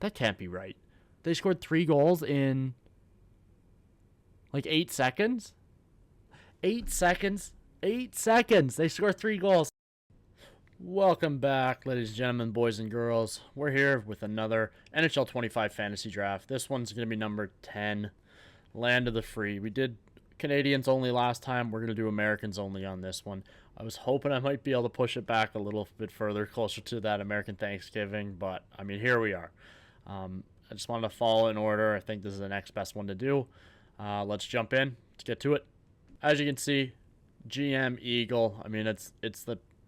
That can't be right. They scored 3 goals in like 8 seconds? 8 seconds? 8 seconds! They scored 3 goals. Welcome back, ladies and gentlemen, boys and girls. We're here with another NHL 25 fantasy draft. This one's going to be number 10, Land of the Free. We did Canadians only last time. We're going to do Americans only on this one. I was hoping I might be able to push it back a little bit further, closer to that American Thanksgiving, but, I mean, here we are. I just wanted to follow in order. I think this is the next best one to do. Let's jump in. Let's get to it. As you can see, GM Eagle. I mean, it's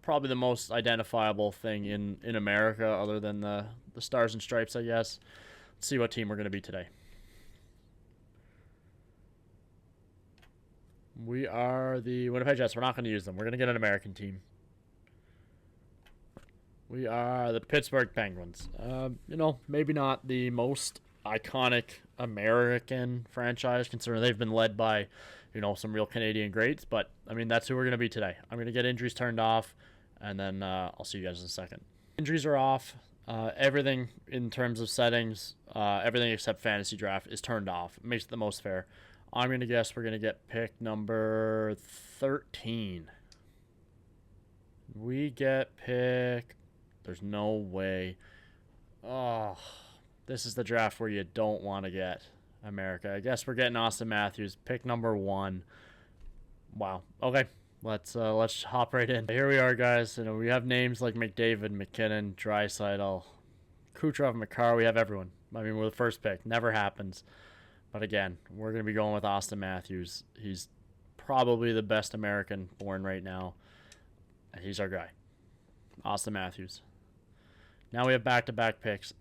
probably the most identifiable thing in America, other than the Stars and Stripes, I guess. Let's see what team we're going to be today. We are the Winnipeg Jets. We're not going to use them. We're going to get an American team. We are the Pittsburgh Penguins. Maybe not the most iconic American franchise, considering they've been led by, some real Canadian greats. But, I mean, that's who we're going to be today. I'm going to get injuries turned off, and then I'll see you guys in a second. Injuries are off. Everything in terms of settings, everything except fantasy draft is turned off. It makes it the most fair. I'm going to guess we're going to get pick number 13. We get pick... There's no way. Oh, this is the draft where you don't want to get America. I guess we're getting Austin Matthews, pick number 1. Wow. Okay, let's hop right in. Here we are, guys. We have names like McDavid, McKinnon, Draisaitl, Kucherov, Makar. We have everyone. I mean, we're the first pick. Never happens. But again, we're going to be going with Austin Matthews. He's probably the best American born right now. He's our guy. Austin Matthews. Now we have back-to-back picks.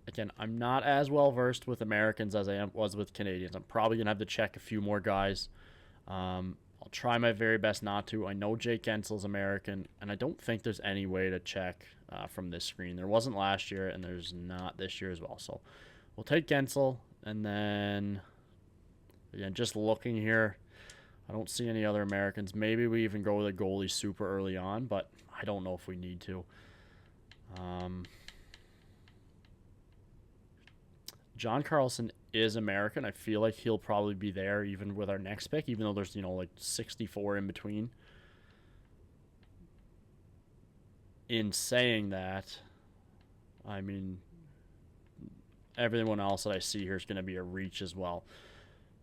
Again, I'm not as well-versed with Americans as I was with Canadians. I'm probably going to have to check a few more guys. I'll try my very best not to. I know Jake Gensel's American, and I don't think there's any way to check from this screen. There wasn't last year, and there's not this year as well. So we'll take Gensel, and then, again, just looking here, I don't see any other Americans. Maybe we even go with a goalie super early on, but I don't know if we need to. John Carlson is American. I feel like he'll probably be there even with our next pick, even though there's, like 64 in between. In saying that, I mean, everyone else that I see here is going to be a reach as well.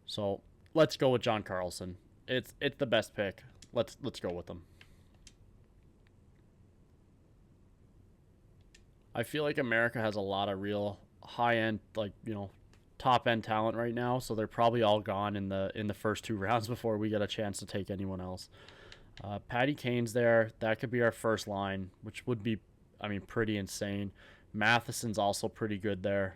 So let's go with John Carlson. It's the best pick. Let's go with them. I feel like America has a lot of real high-end, top-end talent right now, so they're probably all gone in the first 2 rounds before we get a chance to take anyone else. Patty Kane's there. That could be our first line, which would be, pretty insane. Matheson's also pretty good there.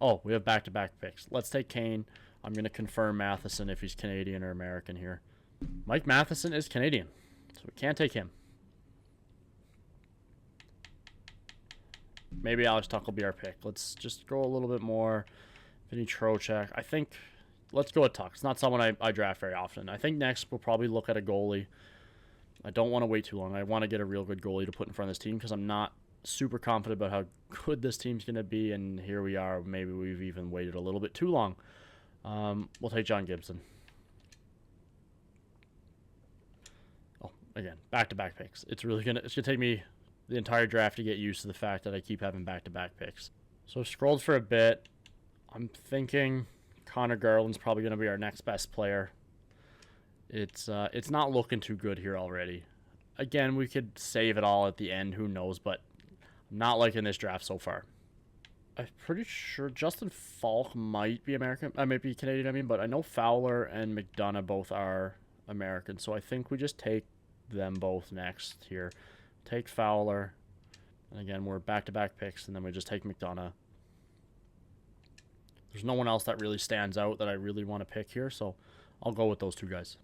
Oh, we have back-to-back picks. Let's take Kane. I'm going to confirm Matheson if he's Canadian or American here. Mike Matheson is Canadian, so we can't take him. Maybe Alex Tuch will be our pick. Let's just go a little bit more. Vinny Trocheck. I think let's go with Tuch. It's not someone I draft very often. I think next we'll probably look at a goalie. I don't want to wait too long. I want to get a real good goalie to put in front of this team because I'm not super confident about how good this team's going to be. And here we are. Maybe we've even waited a little bit too long. We'll take John Gibson. Oh, again, back-to-back picks. It's gonna take me the entire draft to get used to the fact that I keep having back-to-back picks. So I've scrolled for a bit. I'm thinking Connor Garland's probably going to be our next best player. It's not looking too good here already. Again, we could save it all at the end. Who knows? But I'm not liking this draft so far. I'm pretty sure Justin Falk might be American. I might be Canadian, but I know Fowler and McDonough both are American. So I think we just take them both next here. Take Fowler. And again, we're back-to-back picks, and then we just take McDonough. There's no one else that really stands out that I really want to pick here, so I'll go with those 2 guys.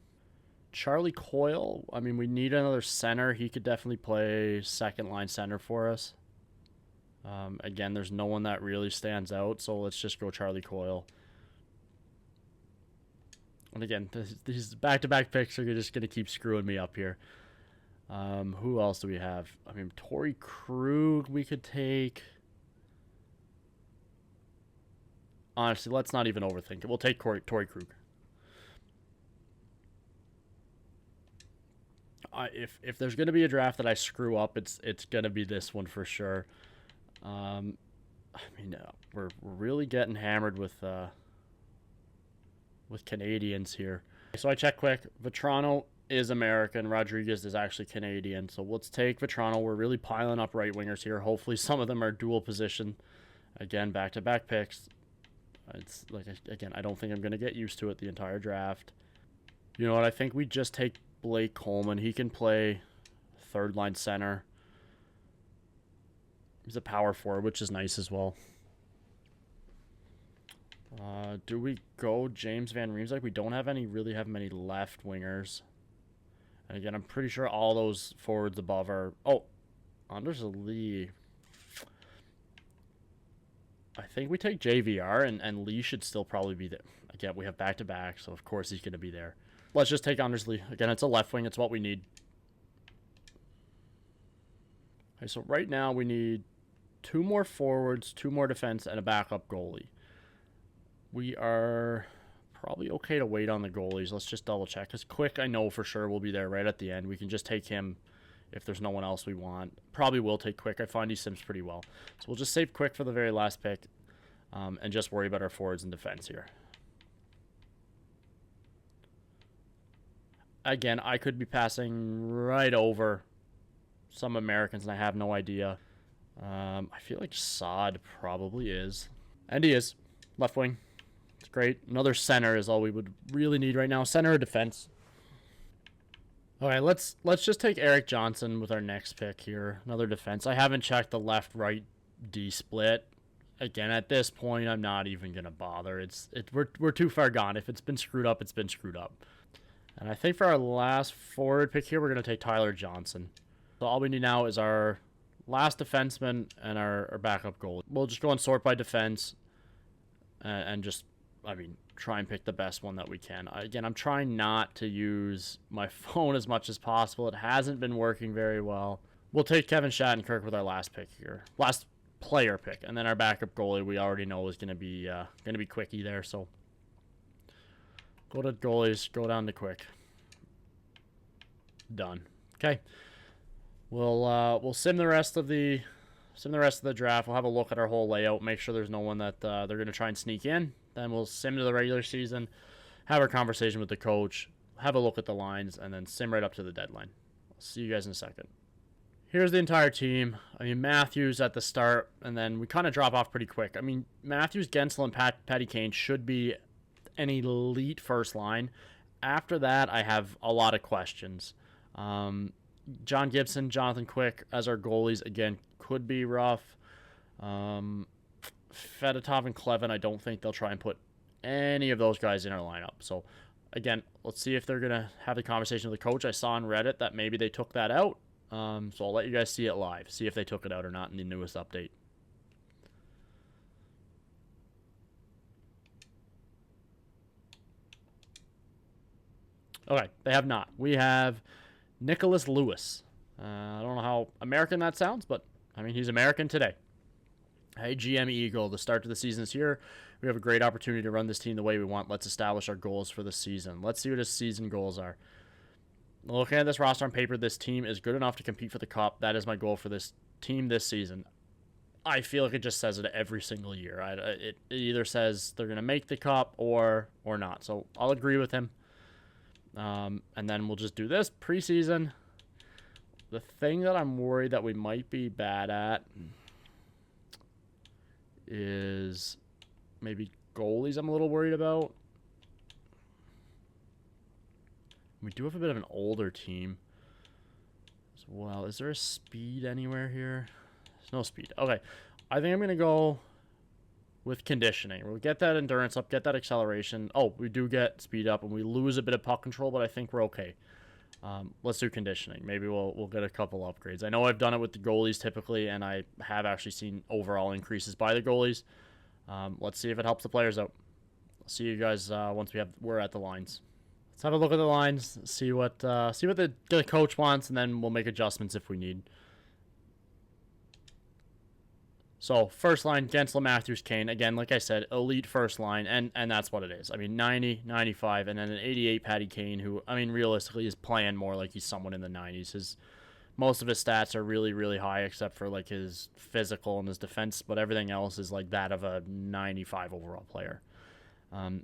Charlie Coyle, we need another center. He could definitely play second-line center for us. Again, there's no one that really stands out, so let's just go Charlie Coyle. And again, these back-to-back picks are just going to keep screwing me up here. Who else do we have? Torrey Krug we could take. Honestly, let's not even overthink it. We'll take Torrey Krug. If there's going to be a draft that I screw up, it's going to be this one for sure. We're really getting hammered with Canadians here. So I check quick. Vetrano is American. Rodriguez is actually Canadian. So let's take Vetrano. We're really piling up right wingers here. Hopefully some of them are dual position. Again, back-to-back picks. It's like, again, I don't think I'm going to get used to it the entire draft. You know what? I think we just take Blake Coleman. He can play third-line center. He's a power forward, which is nice as well. Do we go James Van Riemsdyk? We don't really have many left wingers. And again, I'm pretty sure all those forwards above are... Oh, Anders Lee. I think we take JVR, and Lee should still probably be there. Again, we have back-to-back, so of course he's going to be there. Let's just take Anders Lee. Again, it's a left wing. It's what we need. Okay, so right now we need 2 more forwards, 2 more defense, and a backup goalie. We are probably okay to wait on the goalies. Let's just double check. Because Quick, I know for sure, will be there right at the end. We can just take him if there's no one else we want. Probably will take Quick. I find he sims pretty well. So we'll just save Quick for the very last pick and just worry about our forwards and defense here. Again, I could be passing right over some Americans, and I have no idea. I feel like Saad probably is. And he is. Left wing. It's great. Another center is all we would really need right now. Center or defense. Okay, let's just take Eric Johnson with our next pick here. Another defense. I haven't checked the left-right D split. Again, at this point, I'm not even going to bother. We're too far gone. If it's been screwed up, it's been screwed up. And I think for our last forward pick here, we're going to take Tyler Johnson. So all we need now is our last defenseman and our backup goal. We'll just go and sort by defense and just, try and pick the best one that we can. Again, I'm trying not to use my phone as much as possible. It hasn't been working very well. We'll take Kevin Shattenkirk with our last pick here. Last player pick. And then our backup goalie we already know is going to be Quickie there. So go to goalies, go down to Quick. Done. Okay. We'll sim the rest of the draft. We'll have a look at our whole layout, make sure there's no one that they're going to try and sneak in. Then we'll sim to the regular season, have our conversation with the coach, have a look at the lines, and then sim right up to the deadline. I'll see you guys in a second. Here's the entire team. Matthews at the start, and then we kind of drop off pretty quick. Matthews, Gensel, and Patty Kane should be an elite first line. After that, I have a lot of questions. John Gibson, Jonathan Quick as our goalies, again, could be rough. Fedotov and Clevin, I don't think they'll try and put any of those guys in our lineup. So, again, let's see if they're going to have the conversation with the coach. I saw on Reddit that maybe they took that out. So I'll let you guys see it live. See if they took it out or not in the newest update. Okay, they have not. We have Nicholas Lewis. I don't know how American that sounds, but, he's American today. Hey, GM Eagle, the start to the season is here. We have a great opportunity to run this team the way we want. Let's establish our goals for the season. Let's see what his season goals are. Looking at this roster on paper, this team is good enough to compete for the Cup. That is my goal for this team this season. I feel like it just says it every single year. It either says they're going to make the Cup or not. So I'll agree with him. And then we'll just do this preseason. The thing that I'm worried that we might be bad at is maybe goalies I'm a little worried about. We do have a bit of an older team as well. Is there a speed anywhere here? There's no speed. Okay. I think I'm going to go with conditioning. We'll get that endurance up, get that acceleration. Oh, we do get speed up, and we lose a bit of puck control, but I think we're okay. Let's do conditioning. Maybe we'll get a couple upgrades. I know I've done it with the goalies typically, and I have actually seen overall increases by the goalies. Let's see if it helps the players out. I'll see you guys once we're at the lines. Let's have a look at the lines, see what the coach wants, and then we'll make adjustments if we need. So first line, Gensel, Matthews, Kane. Again, like I said, elite first line, and that's what it is. I mean, 90, 95, and then an 88 Patty Kane, who, I mean, realistically is playing more like he's someone in the 90s. Most of his stats are really, really high, except for like his physical and his defense, but everything else is like that of a 95 overall player.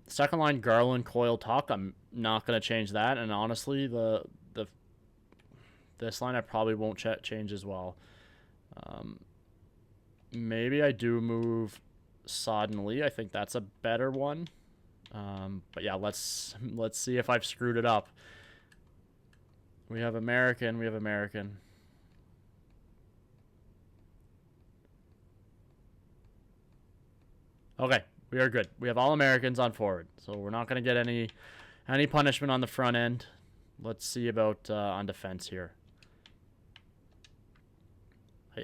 Second line, Garland, Coyle, Talk. I'm not going to change that, and honestly, this line I probably won't change as well. Maybe I do move Soddenly. I think that's a better one. But yeah, let's see if I've screwed it up. We have American. Okay, we are good. We have all Americans on forward, so we're not going to get any punishment on the front end. Let's see about on defense here.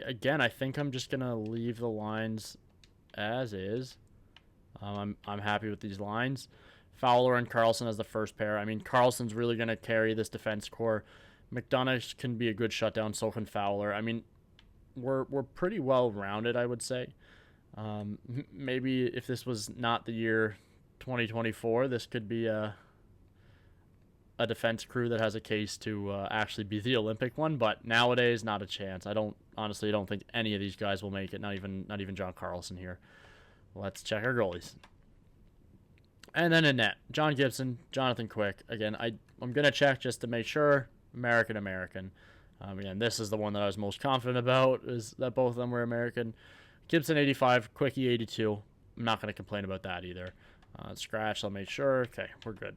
Again, I think I'm just gonna leave the lines as is. I'm happy with these lines. Fowler and Carlson as the first pair. I mean, Carlson's really gonna carry this defense core. McDonough can be a good shutdown. So can Fowler. I mean, we're pretty well rounded, I would say. Maybe if this was not the year 2024, this could be a defense crew that has a case to actually be the Olympic one, but nowadays not a chance. I honestly don't think any of these guys will make it. Not even John Carlson here. Let's check our goalies. And then in net, John Gibson, Jonathan Quick. Again, I'm gonna check just to make sure. American. Again, this is the one that I was most confident about, is that both of them were American. Gibson 85, Quickie 82. I'm not gonna complain about that either. Scratch. I'll make sure. Okay, we're good.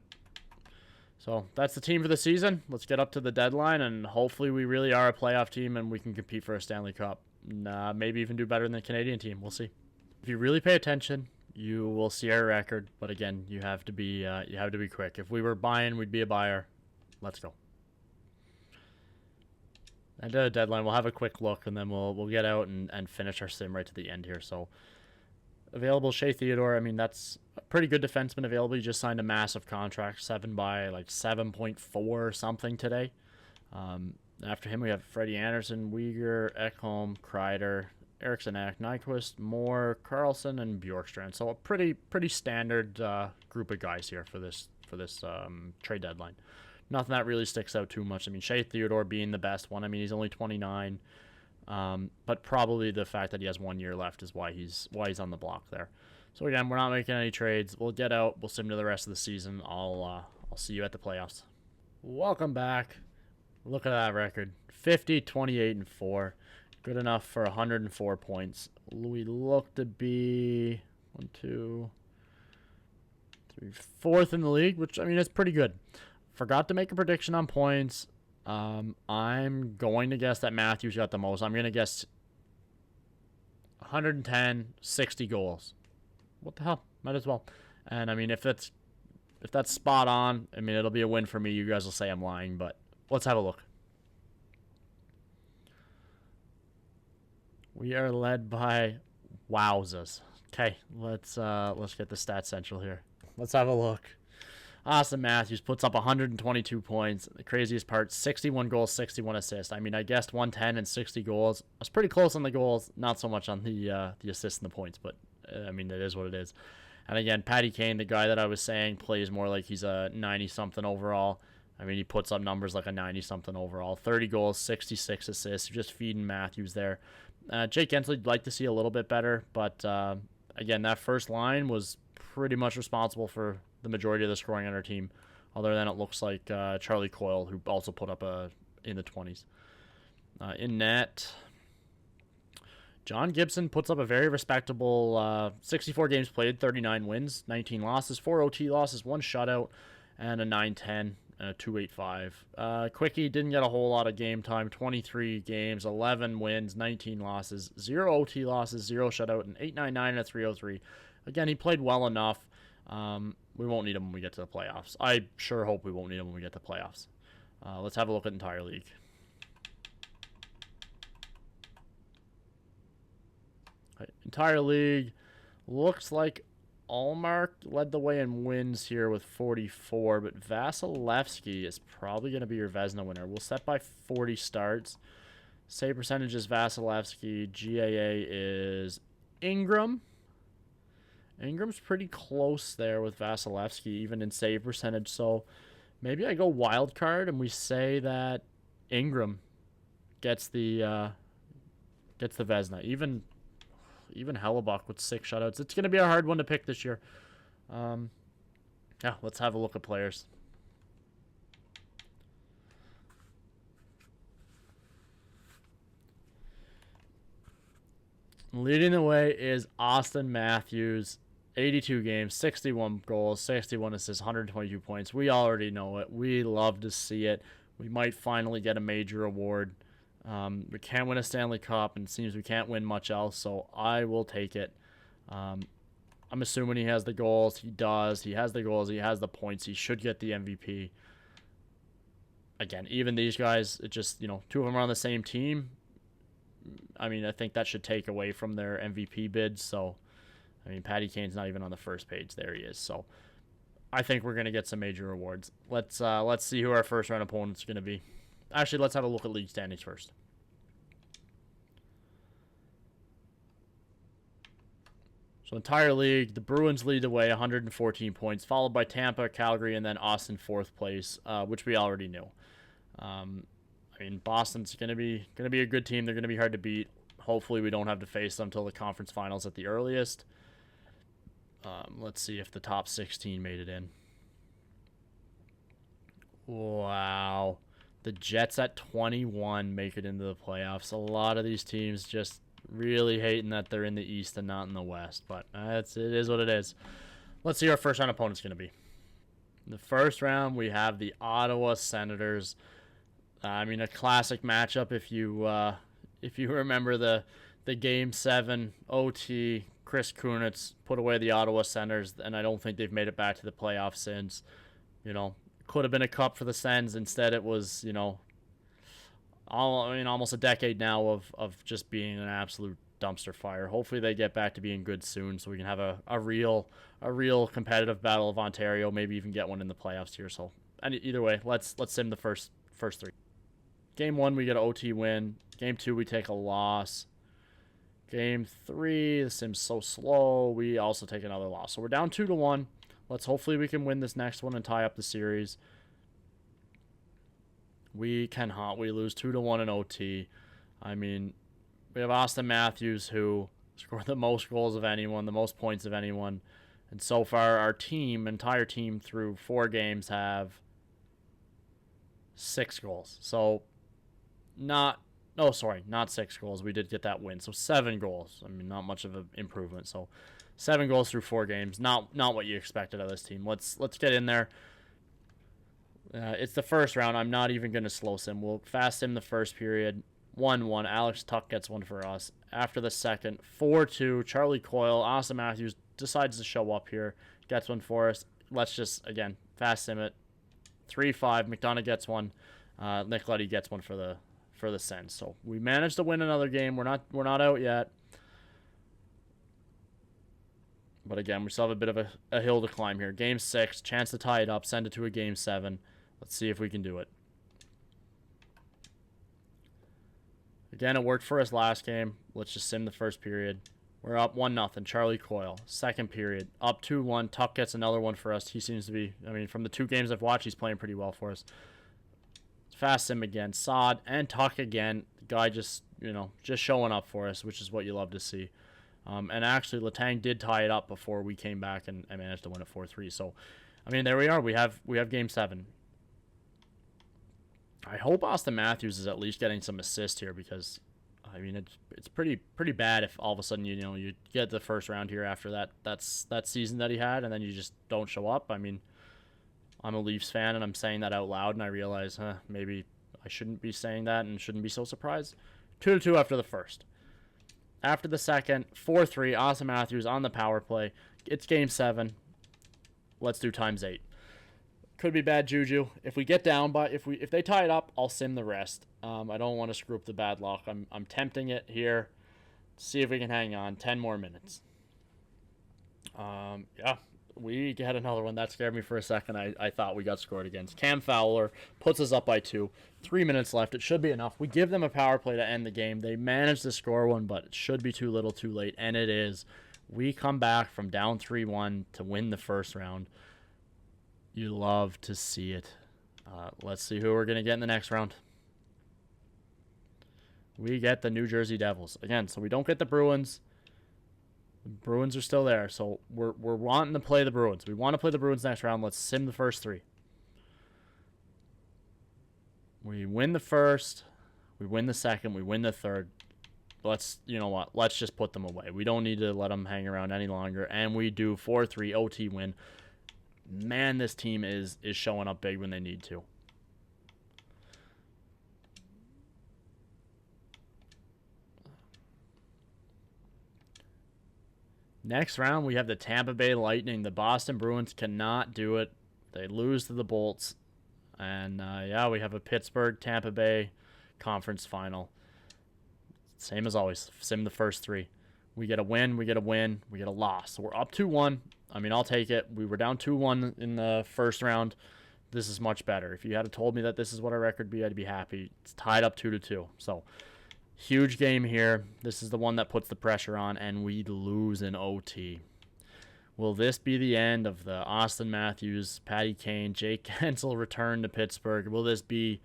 So that's the team for the season. Let's get up to the deadline, and hopefully we really are a playoff team and we can compete for a Stanley Cup. Maybe even do better than the Canadian team. We'll see. If you really pay attention, you will see our record. But again, you have to be quick. If we were buying, we'd be a buyer. Let's go. And at a deadline, we'll have a quick look, and then we'll get out and finish our sim right to the end here. So available, Shea Theodore. I mean, that's a pretty good defenseman available. He just signed a massive contract, 7.4 something today. After him, we have Freddie Anderson, Uyghur, Ekholm, Kreider, Eriksson Ek, Nyquist, Moore, Carlson, and Bjorkstrand. So a pretty standard group of guys here for this trade deadline. Nothing that really sticks out too much. I mean, Shea Theodore being the best one. I mean, he's only 29. But probably the fact that he has 1 year left is why he's on the block there. So again, we're not making any trades. We'll get out. We'll sim to the rest of the season. I'll see you at the playoffs. Welcome back. Look at that record: 50, 28, and 4. Good enough for 104 points. We look to be 1, 2, 3, 4th in the league, which I mean is pretty good. Forgot to make a prediction on points. I'm going to guess that Matthews got the most. I'm going to guess 110, 60 goals. What the hell? Might as well. And I mean, if that's spot on, I mean, it'll be a win for me. You guys will say I'm lying, but let's have a look. We are led by wowzers. Okay, let's get the Stats Central here. Let's have a look. Austin Matthews puts up 122 points. The craziest part, 61 goals, 61 assists. I mean, I guessed 110 and 60 goals. I was pretty close on the goals, not so much on the assists and the points, but I mean, it is what it is. And again, Patty Kane, the guy that I was saying, plays more like he's a 90-something overall. I mean, he puts up numbers like a 90-something overall. 30 goals, 66 assists, just feeding Matthews there. Jake Gensley'd like to see a little bit better, but again, that first line was pretty much responsible for the majority of the scoring on our team, other than it looks like Charlie Coyle, who also put up in the 20s. In net, John Gibson puts up a very respectable 64 games played, 39 wins, 19 losses, 4 OT losses, 1 shutout, and a 9-10, and a 2.85. Quickie didn't get a whole lot of game time, 23 games, 11 wins, 19 losses, 0 OT losses, 0 shutout, an 8.99 and a 3.03. Again, he played well enough. We won't need him when we get to the playoffs. I sure hope we won't need him when we get to the playoffs. Let's have a look at entire league. Right, entire league looks like Allmark led the way in wins here with 44, but Vasilevsky is probably going to be your Vezina winner. We'll set by 40 starts. Save percentage is Vasilevsky. GAA is Ingram. Ingram's pretty close there with Vasilevsky, even in save percentage. So maybe I go wild card and we say that Ingram gets the Vezina. Even Hellebuck with 6 shutouts. It's gonna be a hard one to pick this year. Yeah, let's have a look at players. Leading the way is Austin Matthews. 82 games, 61 goals, 61 assists, 122 points. We already know it. We love to see it. We might finally get a major award. We can't win a Stanley Cup, and it seems we can't win much else, so I will take it. I'm assuming he has the goals. He does. He has the goals. He has the points. He should get the MVP. Again, even these guys, it just, 2 of them are on the same team. I mean, I think that should take away from their MVP bids, so... I mean, Patty Kane's not even on the first page. There he is. So I think we're going to get some major awards. Let's see who our first round opponent's going to be. Actually, let's have a look at league standings first. So entire league, the Bruins lead the way, 114 points, followed by Tampa, Calgary, and then Austin 4th place, which we already knew. I mean, Boston's going to be a good team. They're going to be hard to beat. Hopefully, we don't have to face them until the conference finals at the earliest. Let's see if the top 16 made it in. Wow. The Jets at 21 make it into the playoffs. A lot of these teams just really hating that they're in the East and not in the West. But it is what it is. Let's see who our first round opponent's going to be. In the first round, we have the Ottawa Senators. I mean, a classic matchup if you remember the Game 7 OT. Chris Kunitz put away the Ottawa Senators, and I don't think they've made it back to the playoffs since. Could have been a cup for the Sens. Instead, it was, almost a decade now of just being an absolute dumpster fire. Hopefully, they get back to being good soon, so we can have a real competitive battle of Ontario. Maybe even get one in the playoffs here. So, either way, let's sim the first 3. Game 1, we get an OT win. Game 2, we take a loss. Game 3, the sim's so slow. We also take another loss. So we're down 2-1. Hopefully we can win this next one and tie up the series. We cannot. We lose 2-1 in OT. I mean, we have Austin Matthews, who scored the most goals of anyone, the most points of anyone. And so far, our entire team through 4 games have 6 goals. So, not 6 goals. We did get that win. So 7 goals. I mean, not much of an improvement. So 7 goals through 4 games. Not what you expected of this team. Let's get in there. It's the first round. I'm not even going to slow sim. We'll fast sim the first period. 1-1. Alex Tuck gets one for us. After the second, 4-2. Charlie Coyle. Austin Matthews decides to show up here. Gets one for us. Let's just, again, fast sim it. 3-5. McDonough gets one. Nick Leddy gets one for the Sens. So we managed to win another game. We're not out yet. But again, we still have a bit of a hill to climb here. Game 6, chance to tie it up, send it to a Game 7. Let's see if we can do it. Again, it worked for us last game. Let's just sim the first period. We're up 1-0. Charlie Coyle. Second period, up 2-1. Tuck gets another one for us. He seems to be, from the 2 games I've watched, he's playing pretty well for us. Fast sim again. Sod and Tuck again. The guy just showing up for us, which is what you love to see. And actually, Letang did tie it up before we came back and managed to win it 4-3. So, there we are. We have Game 7. I hope Austin Matthews is at least getting some assists here because, it's pretty bad if all of a sudden you get the first round here after that season that he had and then you just don't show up. I'm a Leafs fan and I'm saying that out loud and I realize maybe I shouldn't be saying that and shouldn't be so surprised. 2-2 after the first. After the second, 4-3, Austin Matthews on the power play. It's Game 7. Let's do ×8. Could be bad juju. If we get down, but if they tie it up, I'll sim the rest. I don't want to screw up the bad luck. I'm tempting it here. See if we can hang on 10 more minutes. Yeah, We get another one. That scared me for a second. I thought we got scored against. Cam Fowler puts us up by 2. 3 minutes left. It should be enough. We give them a power play to end the game. They managed to score one, but it should be too little too late, and it is. We come back from down 3-1 to win the first round. You love to see it. Let's see who we're going to get in the next round. We get the New Jersey Devils. Again, so we don't get the Bruins. The Bruins are still there, so we're wanting to play the Bruins. We want to play the Bruins next round. Let's sim the first 3. We win the first. We win the second. We win the third. You know what? Let's just put them away. We don't need to let them hang around any longer. And we do 4-3 OT win. Man, this team is showing up big when they need to. Next round, we have the Tampa Bay Lightning. The Boston Bruins cannot do it. They lose to the Bolts. And, we have a Pittsburgh-Tampa Bay conference final. Same as always. Sim the first 3. We get a win, we get a win, we get a loss. So we're up 2-1. I mean, I'll take it. We were down 2-1 in the first round. This is much better. If you had told me that this is what our record would be, I'd be happy. It's tied up 2-2. So, huge game here. This is the one that puts the pressure on, and we lose in OT. Will this be the end of the Austin Matthews, Patty Kane, Jake Gensel return to Pittsburgh? Will this be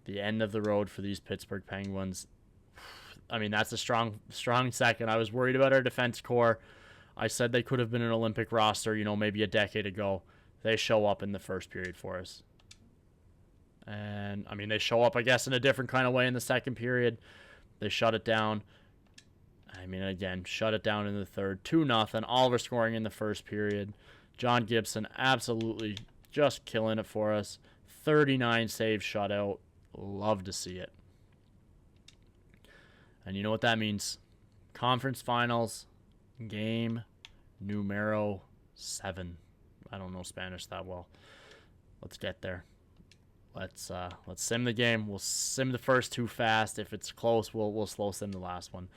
the end of the road for these Pittsburgh Penguins? I mean, that's a strong second. I was worried about our defense core. I said they could have been an Olympic roster, maybe a decade ago. They show up in the first period for us. And, I mean, they show up, I guess, in a different kind of way in the second period. They shut it down. I mean, again, shut it down in the third. 2-0. Oliver scoring in the first period. John Gibson absolutely just killing it for us. 39 save shutout. Love to see it. And you know what that means. Conference finals, game numero 7. I don't know Spanish that well. Let's get there. Let's sim the game. We'll sim the first 2 fast. If it's close, we'll slow sim the last one.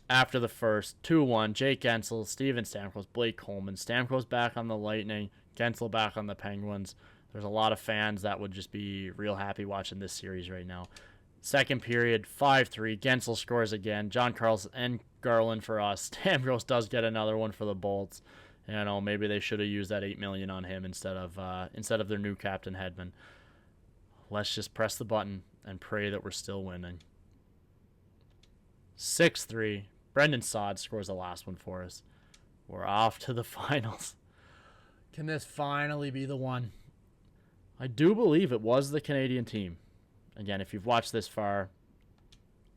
After the first, 2-1, Jake Gensel, Steven Stamkos, Blake Coleman. Stamkos back on the Lightning, Gensel back on the Penguins. There's a lot of fans that would just be real happy watching this series right now. Second period, 5-3. Gensel scores again. John Carlson and Garland for us. Stamkos does get another one for the Bolts. Maybe they should have used that $8 million on him instead of their new captain Hedman. Let's just press the button and pray that we're still winning. 6-3. Brendan Saad scores the last one for us. We're off to the finals. Can this finally be the one? I do believe it was the Canadian team. Again, if you've watched this far,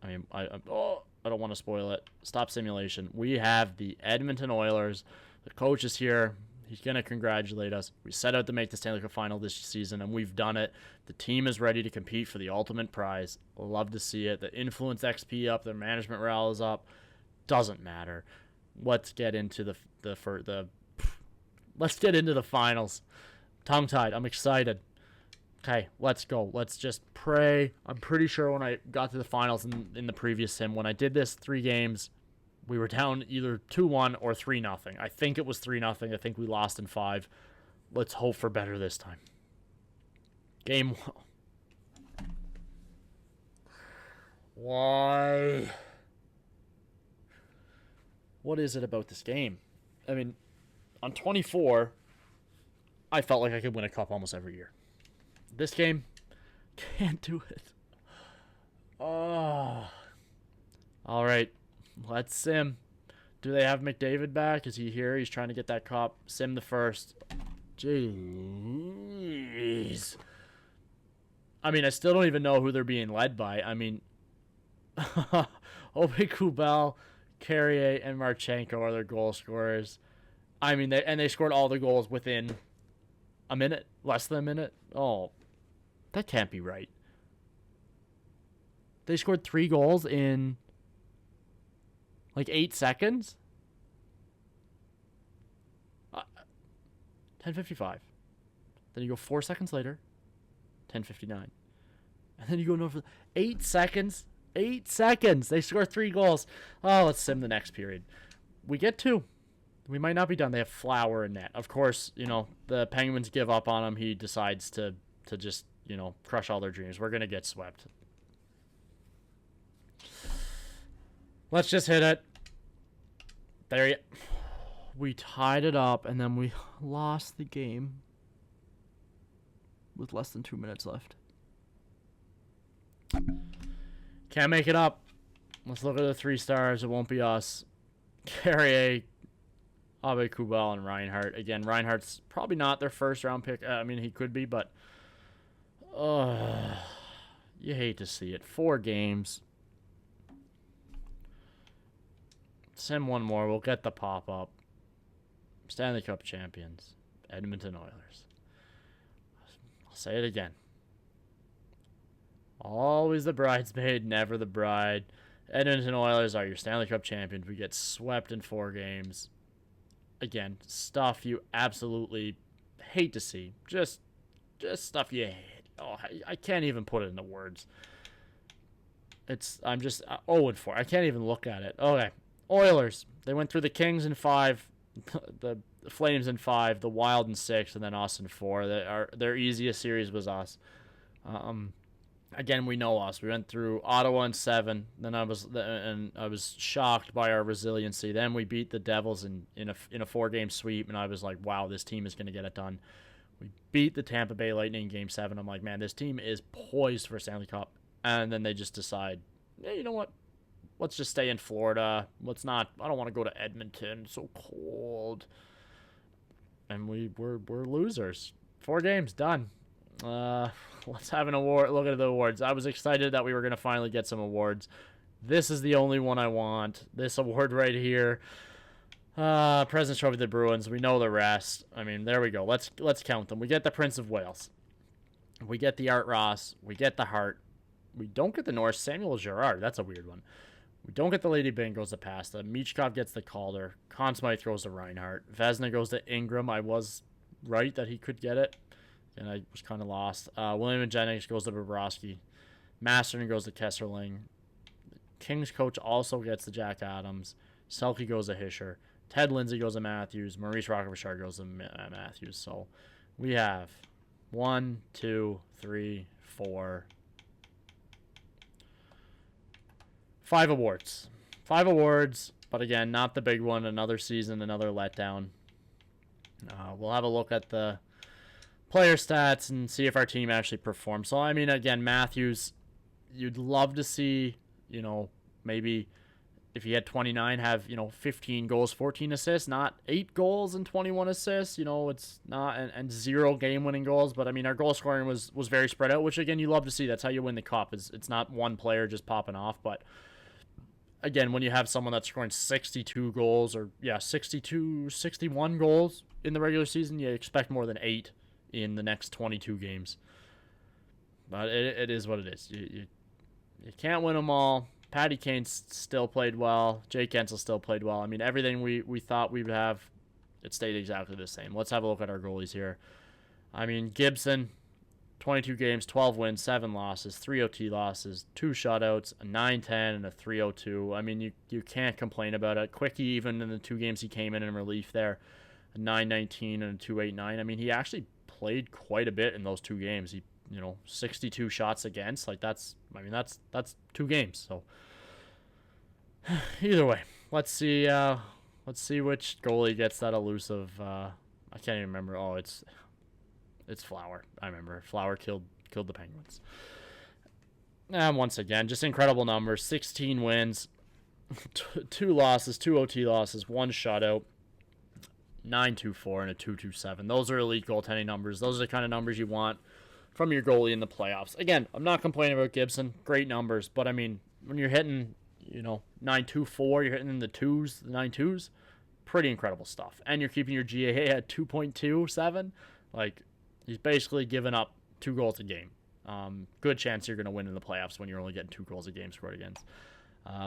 I mean, I don't want to spoil it. Stop simulation. We have the Edmonton Oilers. The coach is here. He's going to congratulate us. We set out to make the Stanley Cup final this season, and we've done it. The team is ready to compete for the ultimate prize. Love to see it. The influence XP up. Their management morale is up. Doesn't matter. Let's get into let's get into the finals. Tongue-tied. I'm excited. Okay, let's go. Let's just pray. I'm pretty sure when I got to the finals in the previous sim, when I did this 3 games, we were down either 2-1 or 3-0. I think it was 3-0. I think we lost in 5. Let's hope for better this time. Game 1. Why? What is it about this game? I mean, on 24, I felt like I could win a cup almost every year. This game, can't do it. Oh. All right, let's sim. Do they have McDavid back? Is he here? He's trying to get that cup. Sim the first. Jeez. I mean, I still don't even know who they're being led by. I mean, Obi Kubel, Carrier, and Marchenko are their goal scorers. I mean, they scored all the goals within a minute, less than a minute. Oh, that can't be right. They scored 3 goals in like 8 seconds. 10:55. Then you go 4 seconds later, 10:59. And then you go over 8 seconds. 8 seconds. They score 3 goals. Oh, let's sim the next period. We get 2. We might not be done. They have Flower in net. Of course, the Penguins give up on him. He decides to just, crush all their dreams. We're going to get swept. Let's just hit it. There we tied it up, and then we lost the game with less than 2 minutes left. Can't make it up. Let's look at the 3 stars. It won't be us. Carrier, Abe Kubel, and Reinhart. Again, Reinhart's probably not their first round pick. I mean, he could be, but you hate to see it. 4 games. Send one more. We'll get the pop-up. Stanley Cup champions. Edmonton Oilers. I'll say it again. Always the bridesmaid, never the bride. Edmonton Oilers are your Stanley Cup champions. We get swept in 4 games. Again, stuff you absolutely hate to see. Just stuff you hate. Oh, I can't even put it into words. I'm just 0-4. I can't even look at it. Okay. Oilers. They went through the Kings in 5, the Flames in 5, the Wild in 6, and then us in 4. Their easiest series was us. Again, we know us. We went through Ottawa in 7. Then I was shocked by our resiliency. Then we beat the Devils in a 4-game sweep, and I was like, wow, this team is going to get it done. We beat the Tampa Bay Lightning in Game 7. I'm like, man, this team is poised for a Stanley Cup. And then they just decide, yeah, you know what? Let's just stay in Florida. I don't want to go to Edmonton. It's so cold. And we're losers. 4 games, done. Let's have an award. Look at the awards. I was excited that we were going to finally get some awards. This is the only one I want. This award right here. President's Trophy to the Bruins. We know the rest. I mean, there we go. Let's count them. We get the Prince of Wales. We get the Art Ross. We get the Hart. We don't get the Norris Samuel Girard. That's a weird one. We don't get the Lady Byng, goes to Pasta. Michkov gets the Calder. Conn Smythe goes to Reinhart. Vezina goes to Ingram. I was right that he could get it, and I was kind of lost. William Jennings goes to Bobrovsky. Masterton goes to Kesserling. Kings coach also gets to Jack Adams. Selke goes to Hischer. Ted Lindsay goes to Matthews. Maurice Rocket-Richard goes to Matthews. So we have 1, 2, 3, 4, 5 awards. 5 awards, but again, not the big one. Another season, another letdown. We'll have a look at the player stats and see if our team actually performs. So, I mean, again, Matthews, you'd love to see, maybe if he had 29, have, 15 goals, 14 assists, not 8 goals and 21 assists. It's not, and 0 game-winning goals. But, I mean, our goal scoring was very spread out, which, again, you love to see. That's how you win the Cup. It's not one player just popping off, but again, when you have someone that's scoring 62 goals 61 goals in the regular season, you expect more than 8 in the next 22 games. But it is what it is. You can't win them all. Patty Kane still played well. Jake Gensel still played well. I mean, everything we thought we would have, it stayed exactly the same. Let's have a look at our goalies here. I mean, Gibson, 22 games, 12 wins, 7 losses, 3 OT losses, 2 shutouts, a 9-10, and a 3-0-2. I mean, you can't complain about it. Quickie, even in the 2 games he came in relief there, a 9-19 and a 2-8-9. I mean, he actually played quite a bit in those 2 games. He, 62 shots against. Like, that's 2 games. So, either way, let's see which goalie gets that elusive. I can't even remember. Oh, it's Flower. I remember. Flower killed the Penguins. And once again, just incredible numbers. 16 wins, 2 losses, 2 OT losses, 1 shutout, 9-2-4, and a 2-2-7. Those are elite goaltending numbers. Those are the kind of numbers you want from your goalie in the playoffs. Again, I'm not complaining about Gibson. Great numbers. But, I mean, when you're hitting, 9-2-4, you're hitting in the 2s, the 9-2s, pretty incredible stuff. And you're keeping your GAA at 2.27. Like, he's basically given up 2 goals a game. Good chance you're going to win in the playoffs when you're only getting 2 goals a game scored against.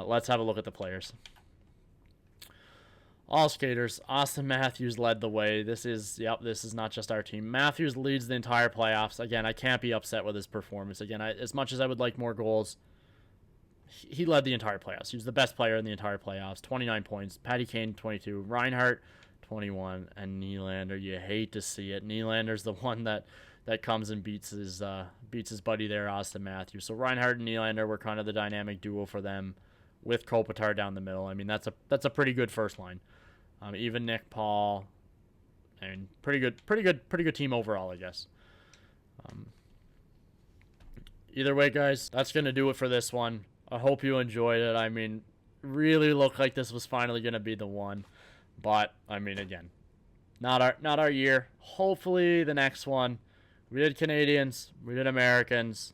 Let's have a look at the players. All skaters. Austin Matthews led the way. This is not just our team. Matthews leads the entire playoffs. Again, I can't be upset with his performance. Again, as much as I would like more goals, he led the entire playoffs. He was the best player in the entire playoffs. 29 points. Patty Kane, 22. Reinhart, 21, and Nylander. You hate to see it. Nylander's the one that comes and beats his buddy there, Austin Matthews. So Reinhart and Nylander were kind of the dynamic duo for them, with Kopitar down the middle. I mean, that's a pretty good first line. Even Nick Paul. I mean, pretty good team overall, I guess. Either way, guys, that's gonna do it for this one. I hope you enjoyed it. I mean, really looked like this was finally gonna be the one, but I mean, again, not our year. Hopefully, the next one. We did Canadians, we did Americans.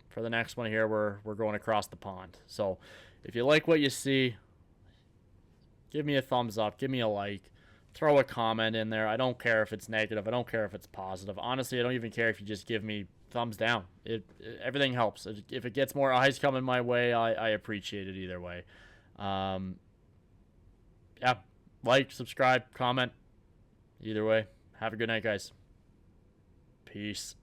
For the next one here, we're going across the pond. So, if you like what you see, give me a thumbs up, give me a like, throw a comment in there. I don't care if it's negative. I don't care if it's positive. Honestly, I don't even care if you just give me thumbs down. Everything helps. If it gets more eyes coming my way, I appreciate it either way. Yeah, like, subscribe, comment. Either way, have a good night, guys. Peace.